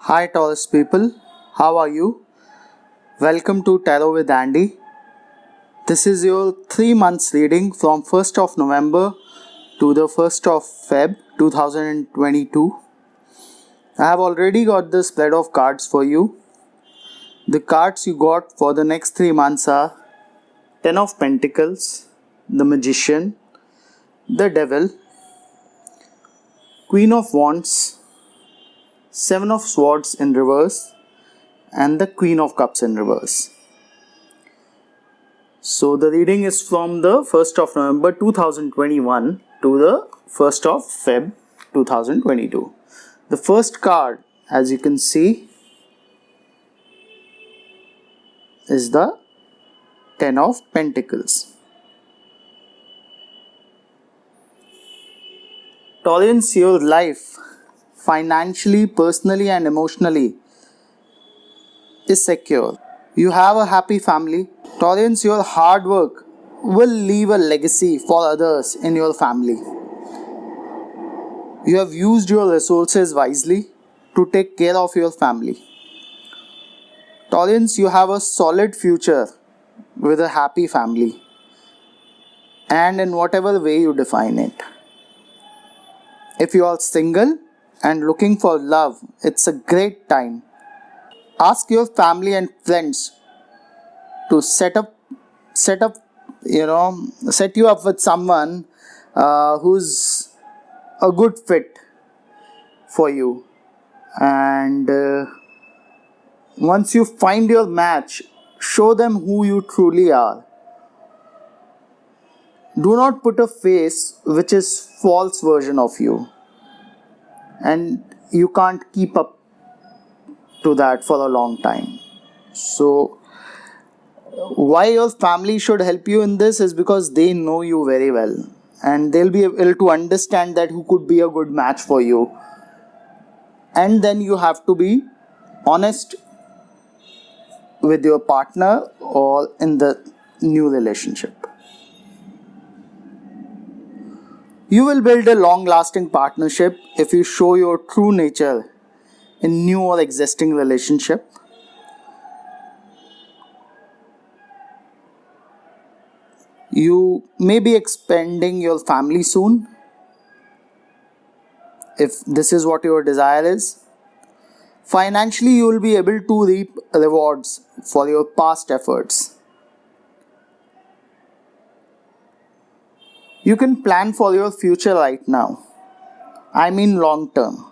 Hi Taurus people, how are you? Welcome to Tarot with Andy. This is your 3 months reading from 1st of November to the 1st of Feb 2022. I have already got the spread of cards for you. The cards you got for the next 3 months are Ten of Pentacles, the Magician, the Devil, Queen of Wands, Seven of Swords in reverse, and the Queen of Cups in reverse. So the reading is from the 1st of November 2021 to the 1st of Feb 2022. The first card, as you can see, is the Ten of Pentacles. Taurus, your life, financially, personally and emotionally, is secure. You have a happy family. Taurus, your hard work will leave a legacy for others in your family. You have used your resources wisely to take care of your family. Taurus, you have a solid future with a happy family, and in whatever way you define it. If you are single and looking for love, it's a great time. Ask your family and friends to set you up with someone who's a good fit for you. And once you find your match, show them who you truly are. Do not put a face which is false version of you, and you can't keep up to that for a long time. So why your family should help you in this is because they know you very well, and they'll be able to understand that who could be a good match for you. And then you have to be honest with your partner or in the new relationship. You will build a long-lasting partnership if you show your true nature in new or existing relationship. You may be expanding your family soon, if this is what your desire is. Financially, you will be able to reap rewards for your past efforts. You can plan for your future right now. I mean long term.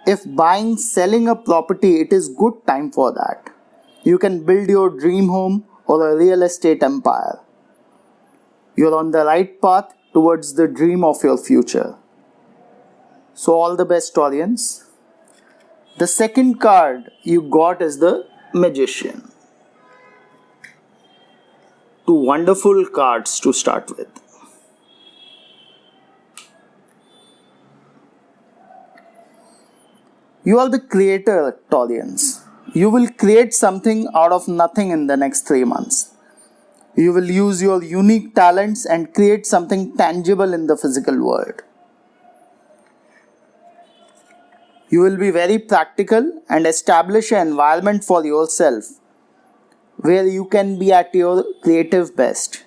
If buying, selling a property, it is good time for that. You can build your dream home or a real estate empire. You're on the right path towards the dream of your future. So all the best, Taurians. The second card you got is the Magician. Two wonderful cards to start with. You are the creator, Taurians. You will create something out of nothing in the next 3 months. You will use your unique talents and create something tangible in the physical world. You will be very practical and establish an environment for yourself where you can be at your creative best.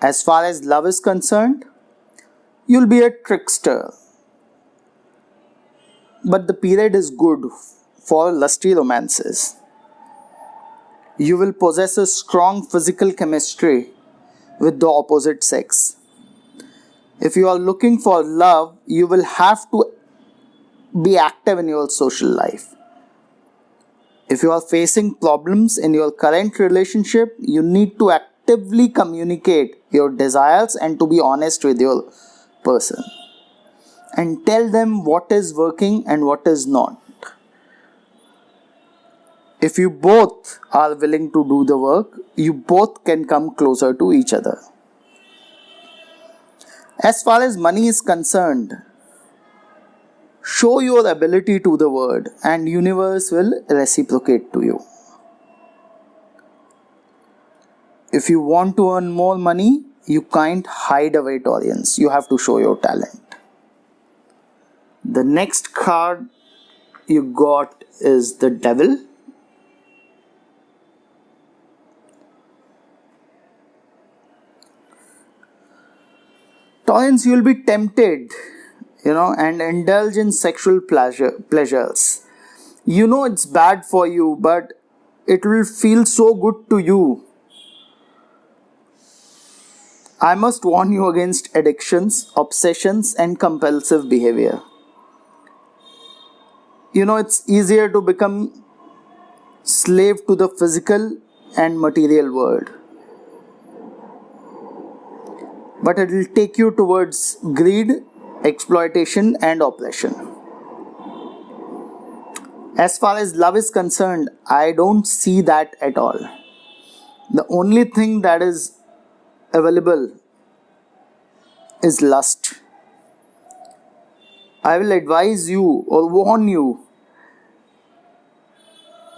As far as love is concerned, you'll be a trickster. But the period is good for lusty romances. You will possess a strong physical chemistry with the opposite sex. If you are looking for love, you will have to be active in your social life. If you are facing problems in your current relationship, you need to actively communicate your desires and to be honest with your person. And tell them what is working and what is not. If you both are willing to do the work, you both can come closer to each other. As far as money is concerned, show your ability to the world and universe will reciprocate to you. If you want to earn more money, you can't hide away, Taurians. You have to show your talent. The next card you got is the Devil. Tolerance, you will be tempted, and indulge in sexual pleasures. You know it's bad for you, but it will feel so good to you. I must warn you against addictions, obsessions, and compulsive behavior. It's easier to become slave to the physical and material world, but it will take you towards greed, exploitation, and oppression. As far as love is concerned, I don't see that at all. The only thing that is available is lust. I will advise you or warn you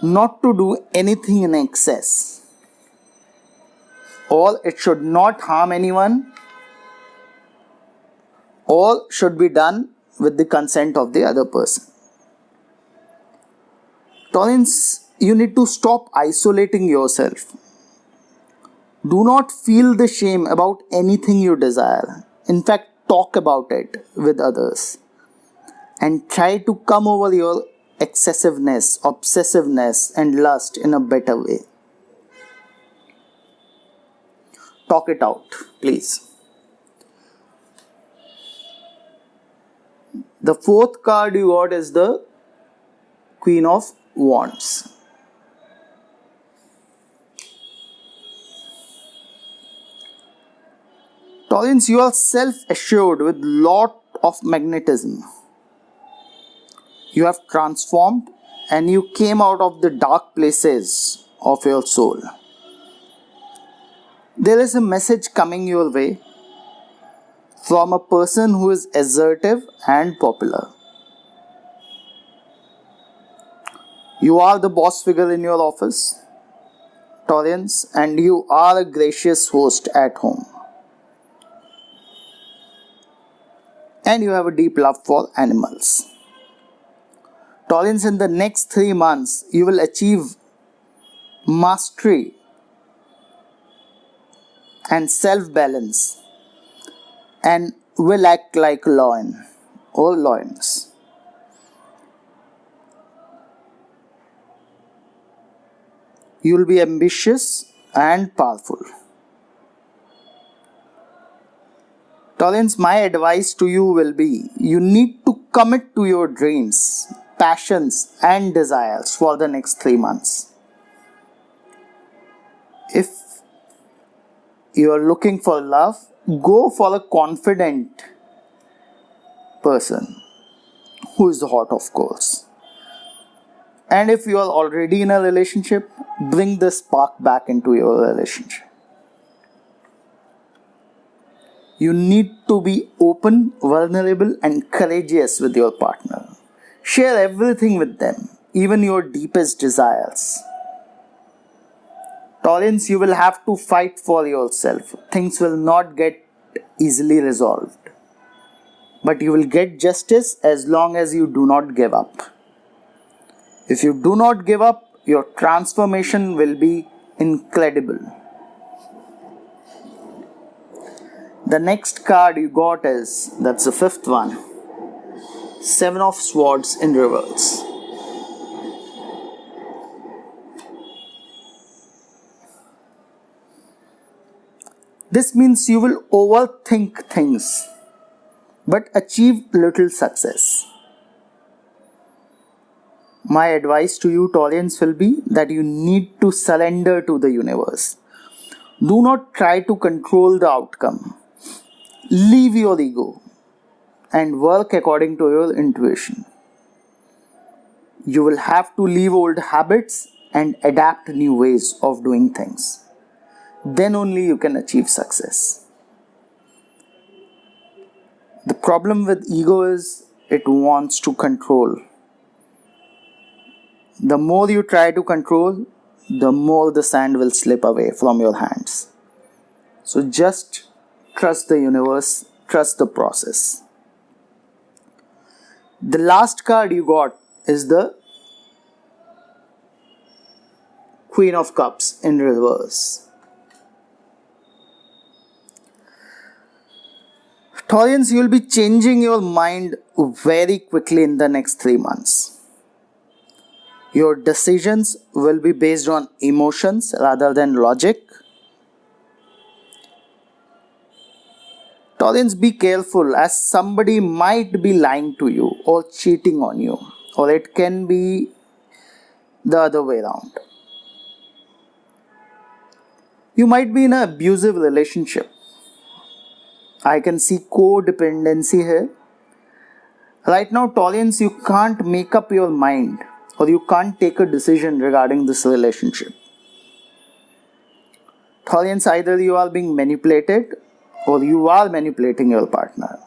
not to do anything in excess, or it should not harm anyone, or should be done with the consent of the other person. Tolerance, you need to stop isolating yourself. Do not feel the shame about anything you desire. In fact, talk about it with others and try to come over your excessiveness, obsessiveness, and lust in a better way. Talk it out, please. The fourth card you got is the Queen of Wands. Tolerance, you are self-assured with lot of magnetism. You have transformed and you came out of the dark places of your soul. There is a message coming your way from a person who is assertive and popular. You are the boss figure in your office, Taurians, and you are a gracious host at home. And you have a deep love for animals. Taurians, in the next 3 months, you will achieve mastery and self-balance and will act like lion or lions. You will be ambitious and powerful. Taurians, my advice to you will be, you need to commit to your dreams, passions and desires for the next 3 months. If you are looking for love, go for a confident person who is hot, of course. And if you are already in a relationship, bring the spark back into your relationship. You need to be open, vulnerable, and courageous with your partner. Share everything with them, even your deepest desires. Taurians, you will have to fight for yourself. Things will not get easily resolved. But you will get justice as long as you do not give up. If you do not give up, your transformation will be incredible. The next card you got is, that's the fifth one, 7 of Swords in reverse. This means you will overthink things but achieve little success. My advice to you, Taurians, will be that you need to surrender to the universe. Do not try to control the outcome. Leave your ego and work according to your intuition. You will have to leave old habits and adapt new ways of doing things. Then only you can achieve success. The problem with ego is it wants to control. The more you try to control, the more the sand will slip away from your hands. So just trust the universe, trust the process. The last card you got is the Queen of Cups in reverse. Taurians, you will be changing your mind very quickly in the next 3 months. Your decisions will be based on emotions rather than logic. Taurians, be careful, as somebody might be lying to you or cheating on you, or it can be the other way around. You might be in an abusive relationship. I can see codependency here. Right now, Taurians, you can't make up your mind or you can't take a decision regarding this relationship. Taurians, either you are being manipulated or you are manipulating your partner.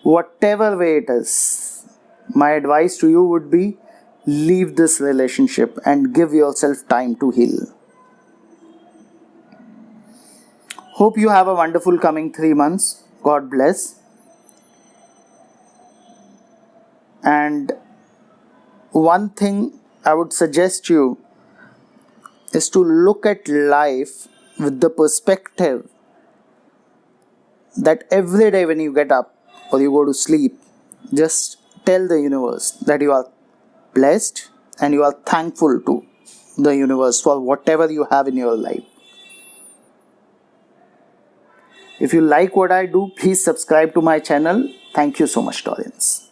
Whatever way it is, my advice to you would be leave this relationship and give yourself time to heal. Hope you have a wonderful coming 3 months. God bless. And one thing I would suggest you is to look at life with the perspective that every day when you get up or you go to sleep, just tell the universe that you are blessed and you are thankful to the universe for whatever you have in your life. If you like what I do, please subscribe to my channel. Thank you so much, Taurians.